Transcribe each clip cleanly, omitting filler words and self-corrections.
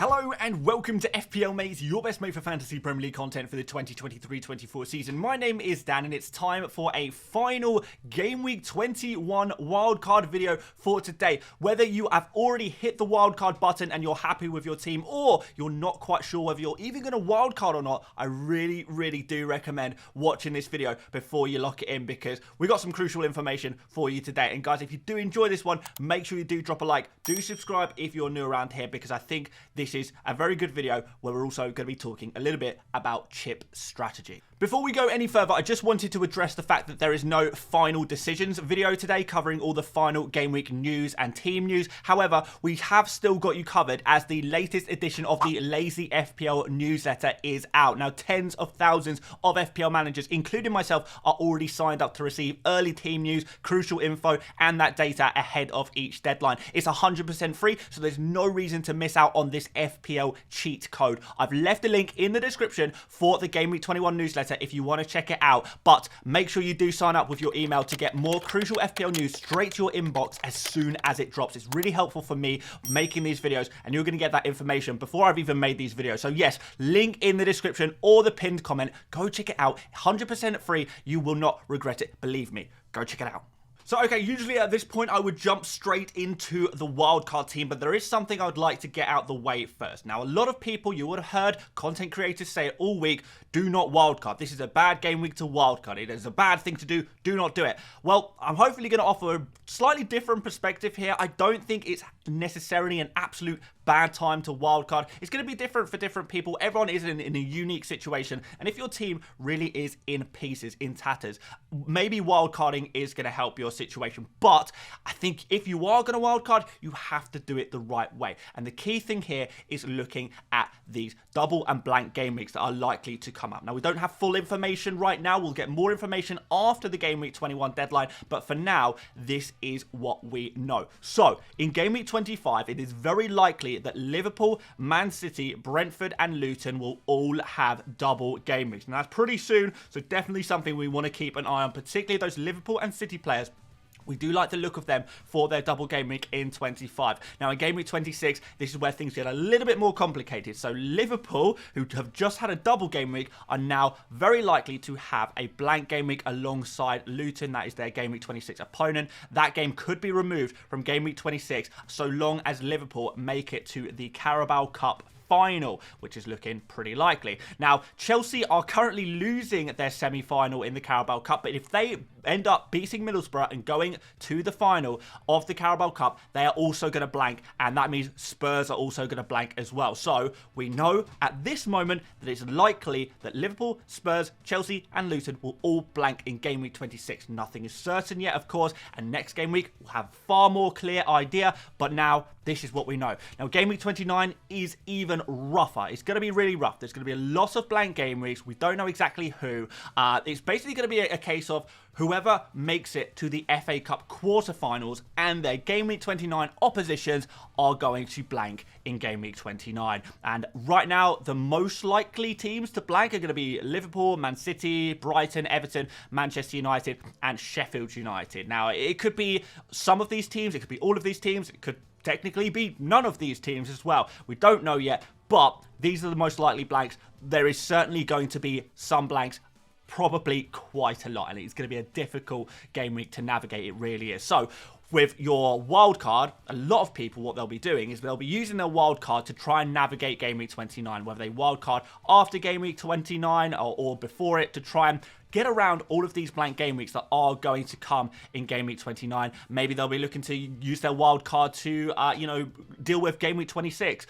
Hello and welcome to FPL Mate, your best mate for fantasy Premier League content for the 2023-24 season. My name is Dan and it's time for a final Game Week 21 wildcard video for today. Whether you have already hit the wildcard button and you're happy with your team, or you're not quite sure whether you're even going to wildcard or not, I really do recommend watching this video before you lock it in, because we got some crucial information for you today. And guys, if you do enjoy this one, make sure you do drop a like, do subscribe if you're new around here, because I think this is a very good video where we're also going to be talking a little bit about chip strategy. Before we go any further, I just wanted to address the fact that there is no final decisions video today covering all the final game week news and team news. However, we have still got you covered as the latest edition of the Lazy FPL newsletter is out. Now, tens of thousands of FPL managers, including myself, are already signed up to receive early team news, crucial info, and that data ahead of each deadline. It's 100% free, so there's no reason to miss out on this FPL cheat code. I've left a link in the description for the Game Week 21 newsletter if you want to check it out, but make sure you do sign up with your email to get more crucial FPL news straight to your inbox as soon as it drops. It's really helpful for me making these videos, and you're going to get that information before I've even made these videos. So yes, link in the description or the pinned comment. Go check it out. 100% free. You will not regret it. Believe me. Go check it out. So, okay, usually at this point I would jump straight into the wildcard team, but there is something I would like to get out the way first. Now, a lot of people, you would have heard content creators say it all week, do not wildcard. This is a bad game week to wildcard. It is a bad thing to do. Do not do it. Well, I'm hopefully going to offer a slightly different perspective here. I don't think it's necessarily an absolute bad time to wildcard. It's going to be different for different people. Everyone is in a unique situation, and if your team really is in pieces, in tatters, maybe wildcarding is going to help your situation. But I think if you are going to wildcard, you have to do it the right way. And the key thing here is looking at these double and blank game weeks that are likely to come up. Now, we don't have full information right now. We'll get more information after the Game Week 21 deadline, but for now, this is what we know. So, in Game Week 25, it is very likely that Liverpool, Man City, Brentford, and Luton will all have double game weeks. And that's pretty soon, so definitely something we want to keep an eye on, particularly those Liverpool and City players. We do like the look of them for their double game week in 25. Now, in game week 26, this is where things get a little bit more complicated. So Liverpool, who have just had a double game week, are now very likely to have a blank game week alongside Luton. That is their game week 26 opponent. That game could be removed from game week 26 so long as Liverpool make it to the Carabao Cup final, which is looking pretty likely. Now, Chelsea are currently losing their semi-final in the Carabao Cup, but if they end up beating Middlesbrough and going to the final of the Carabao Cup, they are also going to blank, and that means Spurs are also going to blank as well. So we know at this moment that it's likely that Liverpool, Spurs, Chelsea, and Luton will all blank in game week 26. Nothing is certain yet, of course, and next game week we'll have far more clear idea, but now this is what we know. Now, game week 29 is even rougher. It's going to be really rough. There's going to be a lot of blank game weeks. We don't know exactly who. It's basically going to be a case of whoever makes it to the FA Cup quarterfinals and their game week 29 oppositions are going to blank in game week 29. And right now, the most likely teams to blank are going to be Liverpool, Man City, Brighton, Everton, Manchester United, and Sheffield United. Now, it could be some of these teams. It could be all of these teams. It could technically be none of these teams as well. We don't know yet, but these are the most likely blanks. There is certainly going to be some blanks, probably quite a lot, and it's going to be a difficult game week to navigate. It really is. So with your wild card, a lot of people, what they'll be doing is they'll be using their wild card to try and navigate game week 29, whether they wild card after game week 29 or before it, to try and get around all of these blank game weeks that are going to come in game week 29. Maybe they'll be looking to use their wild card to, deal with game week 26,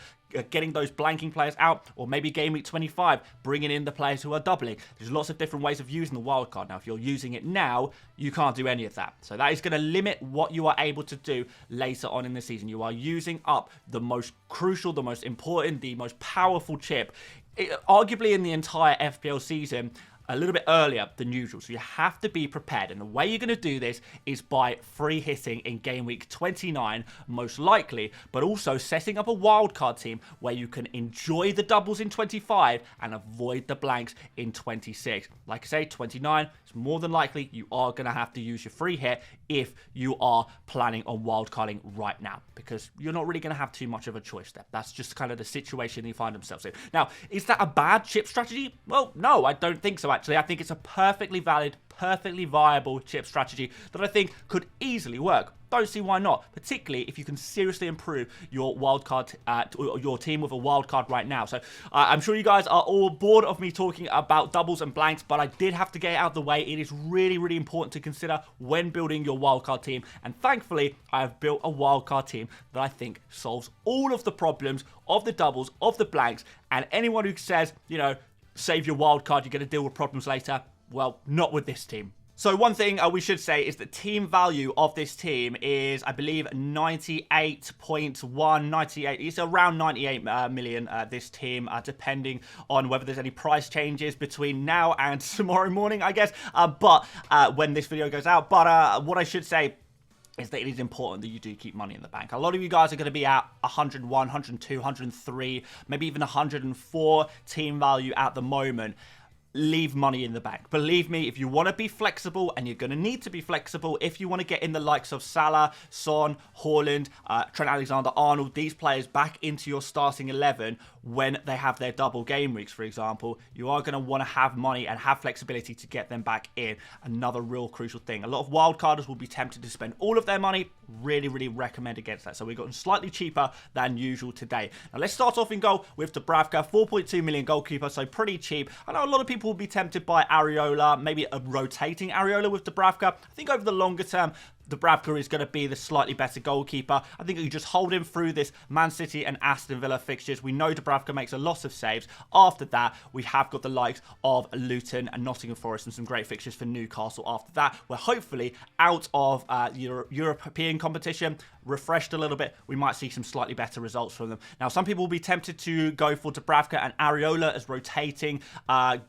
getting those blanking players out, or maybe game week 25, bringing in the players who are doubling. There's lots of different ways of using the wild card. Now, if you're using it now, you can't do any of that. So that is going to limit what you are able to do later on in the season. You are using up the most crucial, the most important, the most powerful chip, arguably in the entire FPL season. a little bit earlier than usual. So you have to be prepared. And the way you're going to do this is by free hitting in game week 29, most likely, but also setting up a wildcard team where you can enjoy the doubles in 25 and avoid the blanks in 26. Like I say, 29, it's more than likely you are going to have to use your free hit if you are planning on wildcarding right now, because you're not really going to have too much of a choice there. That's just kind of the situation they find themselves in. Now, is that a bad chip strategy? Well, no, I don't think so, actually. I think it's a perfectly valid, perfectly viable chip strategy that I think could easily work. Don't see why not, particularly if you can seriously improve your wildcard, your team with a wildcard right now. So I'm sure you guys are all bored of me talking about doubles and blanks, but I did have to get it out of the way. It is really, really important to consider when building your wildcard team. And thankfully, I have built a wildcard team that I think solves all of the problems of the doubles, of the blanks. And anyone who says, you know, save your wildcard, you're going to deal with problems later, well, not with this team. So one thing we should say is the team value of this team is, I believe, 98.1, 98. It's around 98 million, this team, depending on whether there's any price changes between now and tomorrow morning, I guess. But when this video goes out. But what I should say is that it is important that you do keep money in the bank. A lot of you guys are going to be at 101, 102, 103, maybe even 104 team value at the moment. Leave money in the bank. Believe me, if you want to be flexible, and you're going to need to be flexible, if you want to get in the likes of Salah, Son, Haaland, Trent Alexander-Arnold, these players back into your starting 11 when they have their double game weeks, for example, you are going to want to have money and have flexibility to get them back in. Another real crucial thing. A lot of wildcarders will be tempted to spend all of their money. Really, really recommend against that. So we've gotten slightly cheaper than usual today. Now let's start off in goal with Dubravka, 4.2 million goalkeeper, so pretty cheap. I know a lot of people will be tempted by Areola, maybe a rotating Areola with Dubravka. I think over the longer term, Dubravka is going to be the slightly better goalkeeper. I think you just hold him through this Man City and Aston Villa fixtures. We know Dubravka makes a lot of saves. After that, we have got the likes of Luton and Nottingham Forest and some great fixtures for Newcastle after that. We're hopefully out of European competition, refreshed a little bit. We might see some slightly better results from them. Now, some people will be tempted to go for Dubravka and Areola as rotating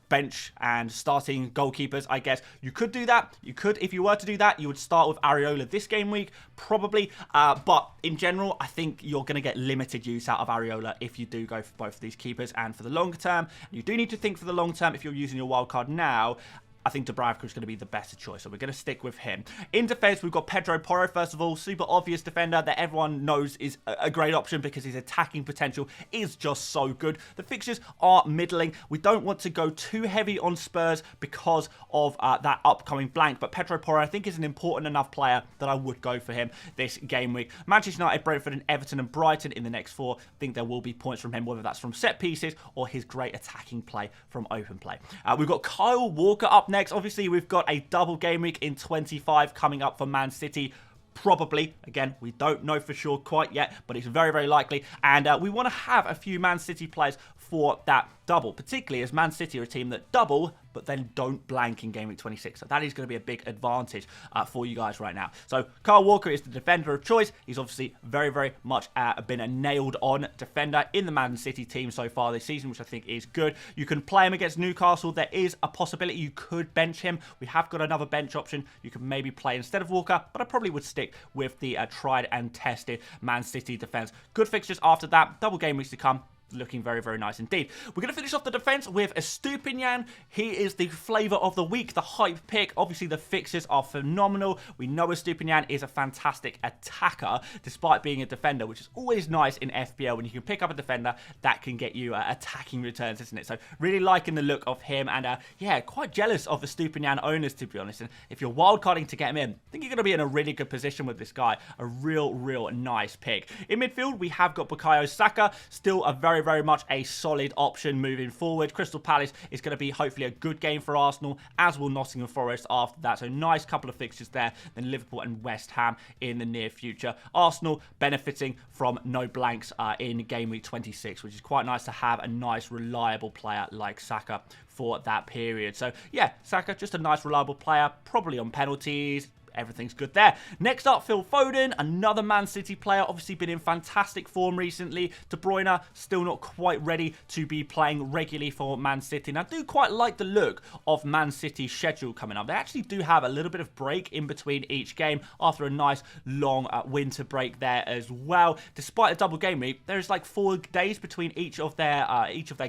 bench and starting goalkeepers, I guess. You could do that. You could, if you were to do that, you would start with Areola this game week, probably. But in general, I think you're going to get limited use out of Areola if you do go for both of these keepers. And for the longer term, you do need to think for the long term if you're using your wildcard now. I think Dubravka is going to be the better choice, so we're going to stick with him. In defence, we've got Pedro Porro, first of all, super obvious defender that everyone knows is a great option because his attacking potential is just so good. The fixtures are middling. We don't want to go too heavy on Spurs because of that upcoming blank, but Pedro Porro, I think, is an important enough player that I would go for him this game week. Manchester United, Brentford, and Everton and Brighton in the next 4. I think there will be points from him, whether that's from set pieces or his great attacking play from open play. We've got Kyle Walker up next. Obviously, we've got a double game week in 25 coming up for Man City. Probably. Again, we don't know for sure quite yet, but it's very, very likely. And we want to have a few Man City players for that double, particularly as Man City are a team that double, but then don't blank in Game Week 26. So that is going to be a big advantage for you guys right now. So Kyle Walker is the defender of choice. He's obviously very, very much been a nailed-on defender in the Man City team so far this season, which I think is good. You can play him against Newcastle. There is a possibility you could bench him. We have got another bench option you could maybe play instead of Walker, but I probably would stick with the tried and tested Man City defense. Good fixtures after that. Double game weeks to come. Looking very, very nice indeed. We're going to finish off the defense with Estupinian. He is the flavour of the week, the hype pick. Obviously, the fixtures are phenomenal. We know Estupinian is a fantastic attacker, despite being a defender, which is always nice in FPL when you can pick up a defender that can get you attacking returns, isn't it? So really liking the look of him, and yeah, quite jealous of the Estupinian owners, to be honest. And if you're wildcarding to get him in, I think you're going to be in a really good position with this guy. A real, real nice pick. In midfield, we have got Bukayo Saka, still a very, very much a solid option moving forward. Crystal Palace is going to be hopefully a good game for Arsenal, as will Nottingham Forest after that. So nice couple of fixtures there. Then Liverpool and West Ham in the near future. Arsenal benefiting from no blanks in game week 26, which is quite nice to have a nice reliable player like Saka for that period. So yeah, Saka, just a nice reliable player, probably on penalties. everything's good there. Next up, Phil Foden, another Man City player, obviously been in fantastic form recently. De Bruyne still not quite ready to be playing regularly for Man City. And I do quite like the look of Man City's schedule coming up. They actually do have a little bit of break in between each game after a nice long winter break there as well. Despite a double game week, there's like 4 days between each of their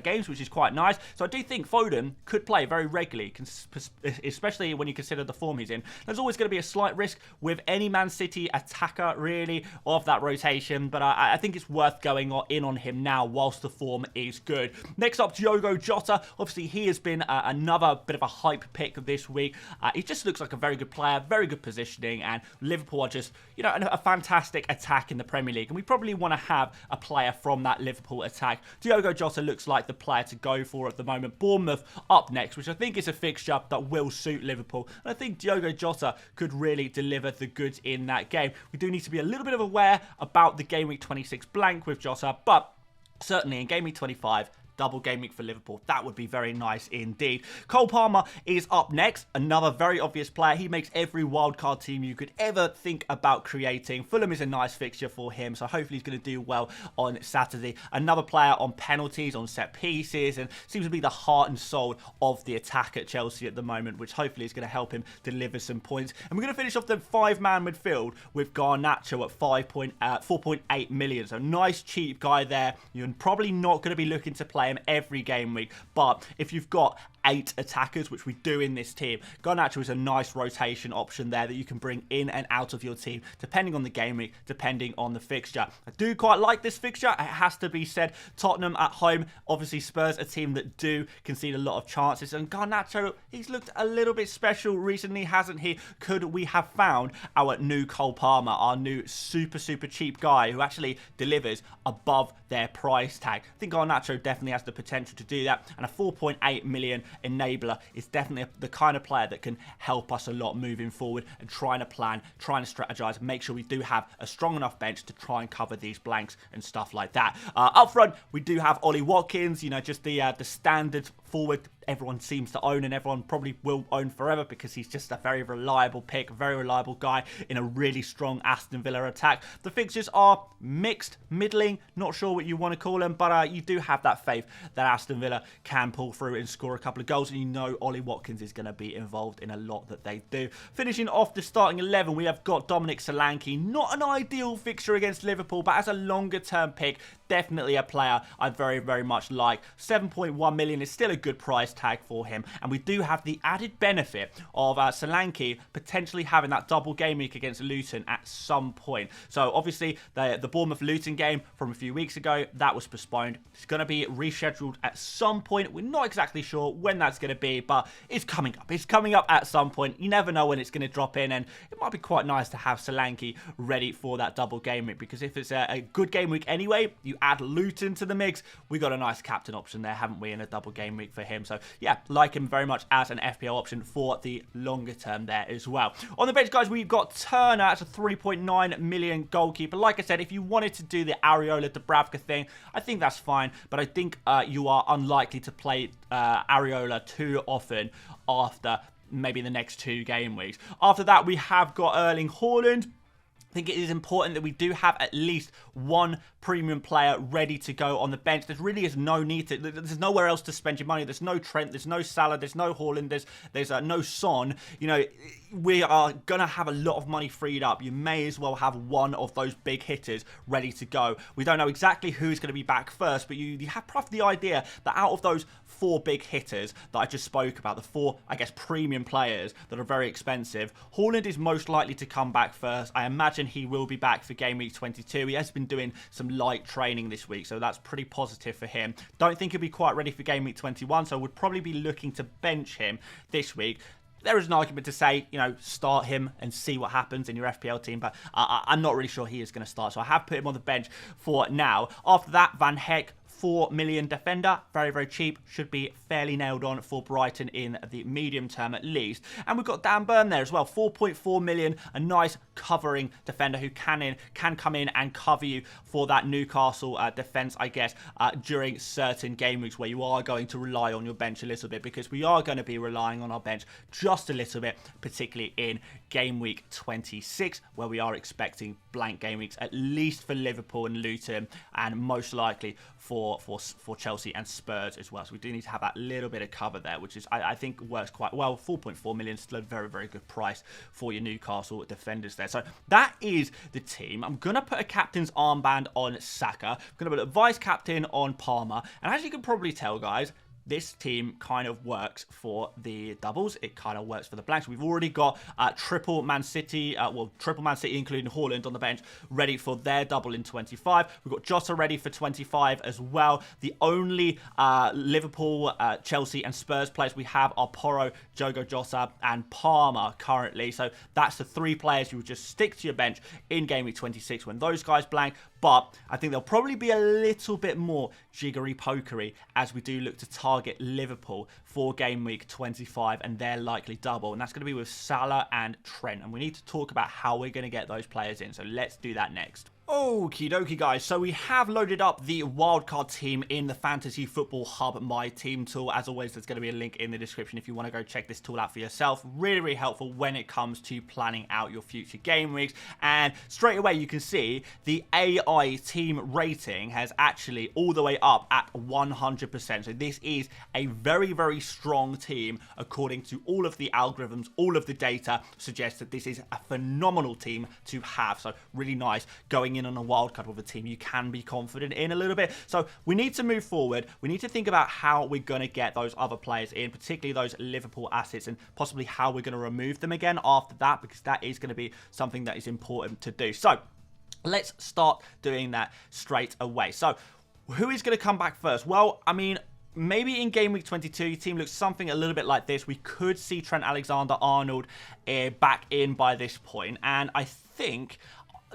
games, which is quite nice. So I do think Foden could play very regularly, especially when you consider the form he's in. There's always going to be a slight risk with any Man City attacker, really, of that rotation, but I think it's worth going in on him now whilst the form is good. Next up, Diogo Jota. Obviously, he has been another bit of a hype pick this week. He just looks like a very good player, very good positioning, and Liverpool are just, you know, a fantastic attack in the Premier League, and we probably want to have a player from that Liverpool attack. Diogo Jota looks like the player to go for at the moment. Bournemouth up next, which I think is a fixture that will suit Liverpool, and I think Diogo Jota could really deliver the goods in that game. We do need to be a little bit of aware about the Game Week 26 blank with Jota, but certainly in Game Week 25, double game week for Liverpool. That would be very nice indeed. Cole Palmer is up next. Another very obvious player. He makes every wildcard team you could ever think about creating. Fulham is a nice fixture for him, so hopefully he's going to do well on Saturday. Another player on penalties, on set pieces, and seems to be the heart and soul of the attack at Chelsea at the moment, which hopefully is going to help him deliver some points. And we're going to finish off the 5-man midfield with Garnacho at 4.8 million. So nice cheap guy there. You're probably not going to be looking to play him every game week, but if you've got 8 attackers, which we do in this team, Garnacho is a nice rotation option there that you can bring in and out of your team depending on the game week, depending on the fixture. I do quite like this fixture, it has to be said. Tottenham at home, obviously Spurs, a team that do concede a lot of chances, and Garnacho, he's looked a little bit special recently, hasn't he? Could we have found our new Cole Palmer, our new super cheap guy who actually delivers above their price tag? I think Garnacho definitely has the potential to do that, and a 4.8 million enabler is definitely the kind of player that can help us a lot moving forward and trying to plan, trying to strategize, make sure we do have a strong enough bench to try and cover these blanks and stuff like that. Up front, we do have Ollie Watkins, you know, just the standard forward everyone seems to own and everyone probably will own forever because he's just a very reliable pick, very reliable guy in a really strong Aston Villa attack. The fixtures are mixed, middling, not sure what you want to call them, but you do have that faith that Aston Villa can pull through and score a couple of goals, and you know Ollie Watkins is going to be involved in a lot that they do. Finishing off the starting 11, we have got Dominic Solanke. Not an ideal fixture against Liverpool, but as a longer term pick, definitely a player I very much like. 7.1 million is still a good price tag for him, and we do have the added benefit of Solanke potentially having that double game week against Luton at some point. So obviously the Bournemouth Luton game from a few weeks ago, that was postponed. It's going to be rescheduled at some point. We're not exactly sure when that's going to be, but it's coming up. It's coming up at some point. You never know when it's going to drop in, and it might be quite nice to have Solanke ready for that double game week, because if it's a good game week anyway, you add Luton to the mix, we got a nice captain option there, haven't we, in a double game week for him. So yeah, like him very much as an FPL option for the longer term there as well. On the bench, guys, we've got Turner as a 3.9 million goalkeeper. Like I said, if you wanted to do the Areola Dubravka thing, I think that's fine, but I think you are unlikely to play Areola too often after maybe the next 2 game weeks. After that, we have got Erling Haaland. I think it is important that we do have at least one premium player ready to go on the bench. There really is no need to, there's nowhere else to spend your money. There's no Trent, there's no Salah, there's no Haaland, there's no Son. You know, we are going to have a lot of money freed up. You may as well have one of those big hitters ready to go. We don't know exactly who's going to be back first, but you have probably the idea that out of those 4 big hitters that I just spoke about, the 4, I guess, premium players that are very expensive, Haaland is most likely to come back first. I imagine he will be back for game week 22. He has been doing some light training this week, so that's pretty positive for him. Don't think he'll be quite ready for game week 21, so would probably be looking to bench him this week. There is an argument to say, you know, start him and see what happens in your FPL team, but I'm not really sure he is going to start, so I have put him on the bench for now. After that, Van Heck, 4 million defender, very, very cheap, should be fairly nailed on for Brighton in the medium term at least. And we've got Dan Burn there as well, 4.4 million, a nice covering defender who can come in and cover you for that Newcastle defence, I guess, during certain game weeks where you are going to rely on your bench a little bit, because we are going to be relying on our bench just a little bit, particularly in game week 26, where we are expecting blank game weeks, at least for Liverpool and Luton, and most likely for Chelsea and Spurs as well. So we do need to have that little bit of cover there, which is, I think, works quite well. 4.4 million, still a very, very good price for your Newcastle defenders there. So that is the team. I'm going to put a captain's armband on Saka. I'm going to put a vice captain on Palmer. And as you can probably tell, guys, this team kind of works for the doubles. It kind of works for the blanks. We've already got triple Man City, triple Man City including Haaland on the bench, ready for their double in 25. We've got Jota ready for 25 as well. The only Liverpool, Chelsea and Spurs players we have are Porro, Diogo Jota and Palmer currently. So that's the 3 players you would just stick to your bench in game week 26 when those guys blank. But I think there'll probably be a little bit more jiggery-pokery as we do look to target Liverpool for game week 25 and their likely double. And that's going to be with Salah and Trent. And we need to talk about how we're going to get those players in. So let's do that next. Okie dokie, guys. So we have loaded up the wildcard team in the Fantasy Football Hub My Team tool. As always, there's going to be a link in the description if you want to go check this tool out for yourself. Really, really helpful when it comes to planning out your future game weeks. And straight away, you can see the AI team rating has actually all the way up at 100%. So this is a very, very strong team according to all of the algorithms. All of the data suggests that this is a phenomenal team to have. So really nice going in on a wildcard with a team you can be confident in a little bit. So we need to move forward. We need to think about how we're going to get those other players in, particularly those Liverpool assets, and possibly how we're going to remove them again after that, because that is going to be something that is important to do. So let's start doing that straight away. So who is going to come back first? Well, I mean, maybe in game week 22, your team looks something a little bit like this. We could see Trent Alexander-Arnold back in by this point. And I think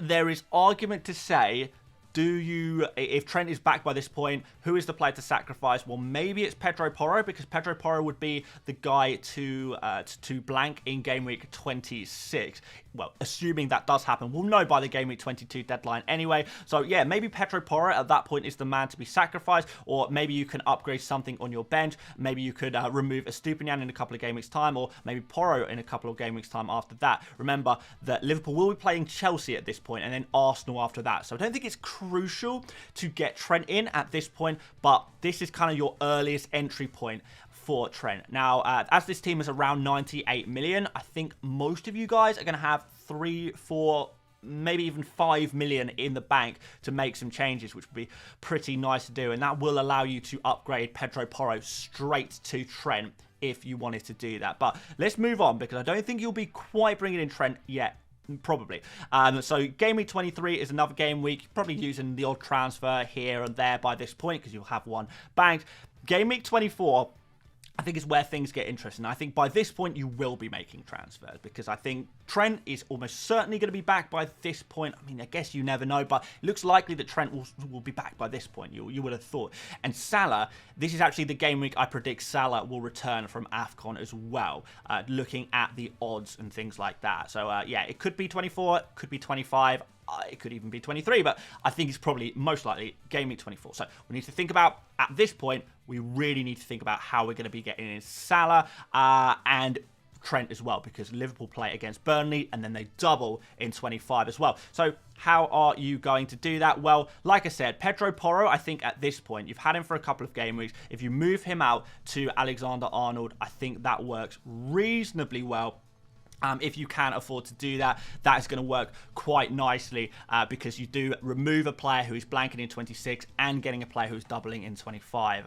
there is argument to say, if Trent is back by this point, who is the player to sacrifice? Well, maybe it's Pedro Porro, because Pedro Porro would be the guy to blank in game week 26. Well, assuming that does happen, we'll know by the game week 22 deadline anyway. So yeah, maybe Pedro Porro at that point is the man to be sacrificed, or maybe you can upgrade something on your bench. Maybe you could remove Estupiñán in a couple of game weeks time, or maybe Porro in a couple of game weeks time after that. Remember that Liverpool will be playing Chelsea at this point and then Arsenal after that. So I don't think it's crucial to get Trent in at this point, but this is kind of your earliest entry point for Trent. Now, as this team is around 98 million, I think most of you guys are going to have 3, 4, maybe even 5 million in the bank to make some changes, which would be pretty nice to do. And that will allow you to upgrade Pedro Porro straight to Trent if you wanted to do that. But let's move on, because I don't think you'll be quite bringing in Trent yet. Probably. So game week 23 is another game week, probably using the odd transfer here and there by this point, because you'll have one banked. Game week 24, I think, is where things get interesting. I think by this point you will be making transfers, because I think Trent is almost certainly going to be back by this point. I mean, I guess you never know, but it looks likely that Trent will be back by this point. You would have thought. And Salah, this is actually the game week I predict Salah will return from AFCON as well, looking at the odds and things like that. So yeah, it could be 24, it could be 25. It could even be 23, but I think it's probably most likely game week 24. So we need to think about, at this point, we really need to think about how we're going to be getting in Salah and Trent as well, because Liverpool play against Burnley and then they double in 25 as well. So how are you going to do that? Well, like I said, Pedro Porro, I think at this point, you've had him for a couple of game weeks. If you move him out to Alexander-Arnold, I think that works reasonably well. If you can afford to do that, that is going to work quite nicely, because you do remove a player who is blanking in 26 and getting a player who's doubling in 25.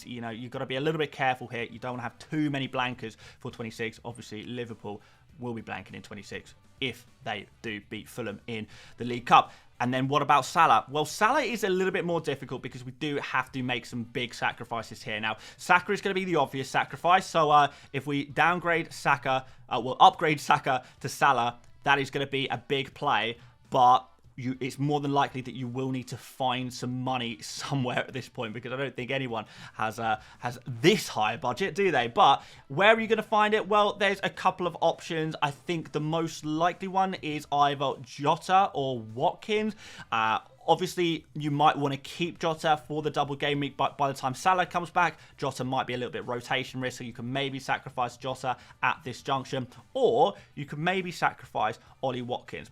You've got to be a little bit careful here. You don't want to have too many blankers for 26. Obviously, Liverpool will be blanking in 26 if they do beat Fulham in the League Cup. And then what about Salah? Well, Salah is a little bit more difficult, because we do have to make some big sacrifices here. Now, Saka is going to be the obvious sacrifice. So if we downgrade Saka, we'll upgrade Saka to Salah. That is going to be a big play. But it's more than likely that you will need to find some money somewhere at this point, because I don't think anyone has this high budget, do they? But where are you going to find it? Well, there's a couple of options. I think the most likely one is either Jota or Watkins. Obviously, you might want to keep Jota for the double game week, but by the time Salah comes back, Jota might be a little bit rotation risk, so you can maybe sacrifice Jota at this junction, or you can maybe sacrifice Ollie Watkins.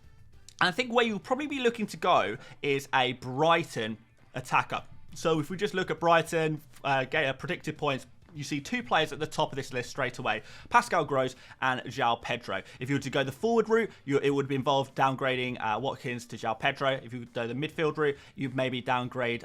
And I think where you'll probably be looking to go is a Brighton attacker. So if we just look at Brighton, predicted points, you see two players at the top of this list straight away, Pascal Gross and João Pedro. If you were to go the forward route, it would involve downgrading Watkins to João Pedro. If you would go the midfield route, you'd maybe downgrade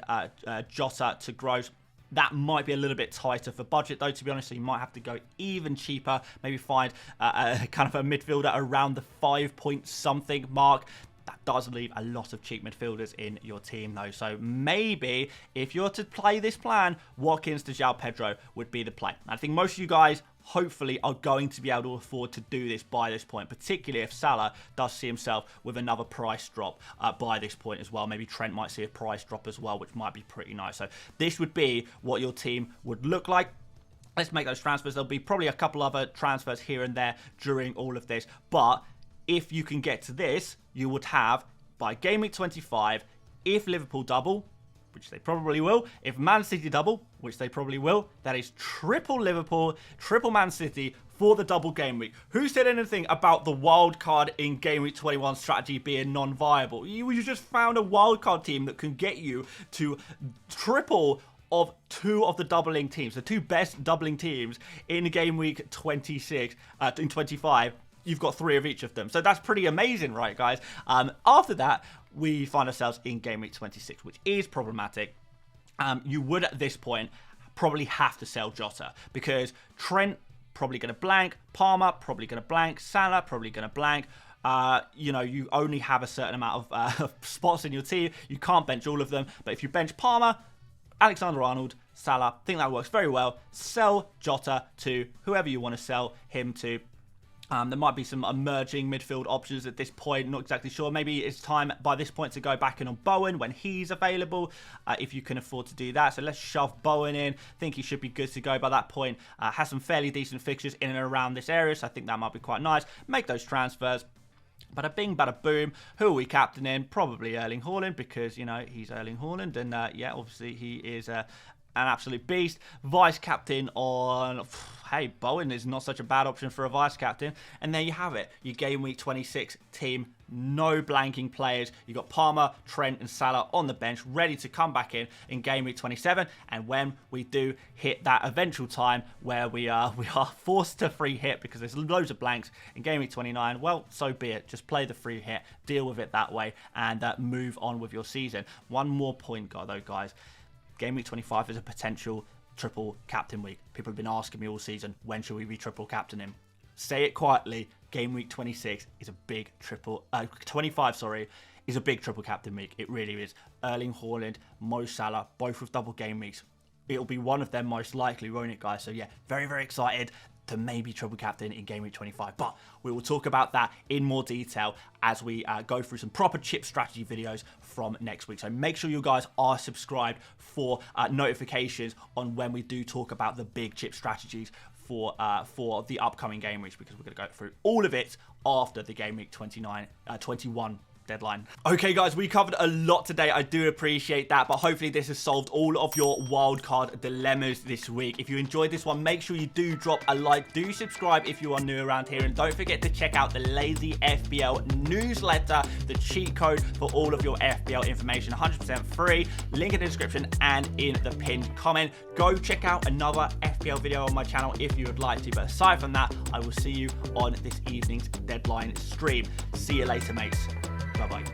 Jota to Gross. That might be a little bit tighter for budget, though, to be honest, so you might have to go even cheaper, maybe find kind of a midfielder around the 5-point-something mark. That does leave a lot of cheap midfielders in your team, though. So maybe if you're to play this plan, Watkins to João Pedro would be the play. I think most of you guys, hopefully, are going to be able to afford to do this by this point, particularly if Salah does see himself with another price drop by this point as well. Maybe Trent might see a price drop as well, which might be pretty nice. So this would be what your team would look like. Let's make those transfers. There'll be probably a couple other transfers here and there during all of this, but if you can get to this, you would have, by game week 25, if Liverpool double, which they probably will, if Man City double, which they probably will, that is triple Liverpool, triple Man City for the double game week. Who said anything about the wild card in game week 21 strategy being non-viable? You just found a wild card team that can get you to triple of two of the doubling teams, the two best doubling teams in game week 26, in 25. You've got three of each of them. So that's pretty amazing, right, guys? After that, we find ourselves in game week 26, which is problematic. You would, at this point, probably have to sell Jota, because Trent probably going to blank, Palmer probably going to blank, Salah probably going to blank. You know, you only have a certain amount of spots in your team. You can't bench all of them. But if you bench Palmer, Alexander-Arnold, Salah, I think that works very well. Sell Jota to whoever you want to sell him to. There might be some emerging midfield options at this point, not exactly sure. Maybe it's time by this point to go back in on Bowen when he's available, if you can afford to do that. So let's shove Bowen in. Think he should be good to go by that point. Has some fairly decent fixtures in and around this area, so I think that might be quite nice. Make those transfers. Bada bing, bada boom. Who are we captaining? Probably Erling Haaland, because, you know, he's Erling Haaland. And, yeah, obviously he is an absolute beast. Vice captain on... Hey, Bowen is not such a bad option for a vice captain. And there you have it. Your game week 26 team. No blanking players. You've got Palmer, Trent and Salah on the bench, ready to come back in game week 27. And when we do hit that eventual time where we are forced to free hit because there's loads of blanks in game week 29, well, so be it. Just play the free hit, deal with it that way, and move on with your season. One more point, though, guys. Game week 25 is a potential triple captain week. People have been asking me all season, when should we be triple captaining? Say it quietly. Game week 26 is a big triple... 25, sorry, is a big triple captain week. It really is. Erling Haaland, Mo Salah, both with double game weeks. It'll be one of them most likely, won't it, guys? So, yeah, very, very excited to maybe triple captain in game week 25. But we will talk about that in more detail as we go through some proper chip strategy videos from next week. So make sure you guys are subscribed for notifications on when we do talk about the big chip strategies for the upcoming game weeks, because we're going to go through all of it after the game week 21 deadline. Okay, guys, we covered a lot today. I do appreciate that, but hopefully this has solved all of your wildcard dilemmas this week. If you enjoyed this one, make sure you do drop a like, do subscribe if you are new around here, and don't forget to check out the Lazy FPL newsletter, the cheat code for all of your FPL information, 100% free, link in the description and in the pinned comment. Go check out another FPL video on my channel if you would like to, but aside from that, I will see you on this evening's deadline stream. See you later, mates. Bye-bye.